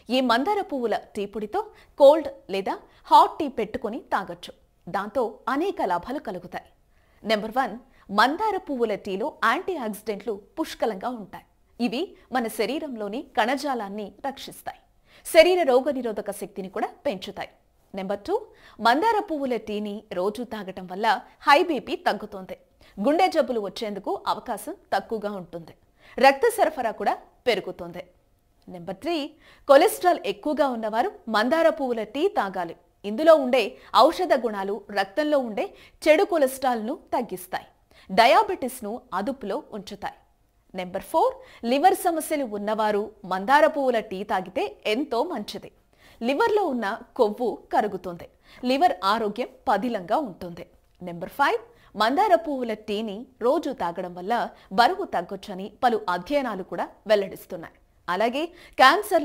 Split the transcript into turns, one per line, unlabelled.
ఈ మందార పువ్వుల టీ పొడితో కోల్డ్ లేదా హాట్ టీ పెట్టుకొని తాగొచ్చు. దాంతో అనేక లాభాలు కలుగుతాయి. నెంబర్ 1, మందార పువ్వుల టీలో యాంటీ ఆక్సిడెంట్లు పుష్కలంగా ఉంటాయి. ఇవి మన శరీరంలోని కణజాలాన్ని రక్షిస్తాయి. శరీర రోగనిరోధక శక్తిని కూడా పెంచుతాయి. నెంబర్ 2, మందార పువ్వుల టీని రోజు తాగటం వల్ల హై బీపీ తగ్గుతుంది. గుండె జబ్బులు వచ్చేందుకు అవకాశం తక్కువగా ఉంటుంది. రక్త సరఫరా కూడా పెరుగుతుంది. నెంబర్ 3, కొలెస్ట్రాల్ ఎక్కువగా ఉన్నవారు మందార పువ్వుల టీ తాగాలి. ఇందులో ఉండే ఔషధ గుణాలు రక్తంలో ఉండే చెడు కొలెస్ట్రాల్ను తగ్గిస్తాయి. డయాబెటిస్ను అదుపులో ఉంచుతాయి. నెంబర్ 4, లివర్ సమస్యలు ఉన్నవారు మందార పువ్వుల టీ తాగితే ఎంతో మంచిది. లివర్లో ఉన్న కొవ్వు కరుగుతుంది. లివర్ ఆరోగ్యం పదిలంగా ఉంటుంది. నెంబర్ 5, మందార పువ్వుల టీని రోజు తాగడం వల్ల బరువు తగ్గొచ్చని పలు అధ్యయనాలు కూడా వెల్లడిస్తున్నాయి. అలాగే క్యాన్సర్ల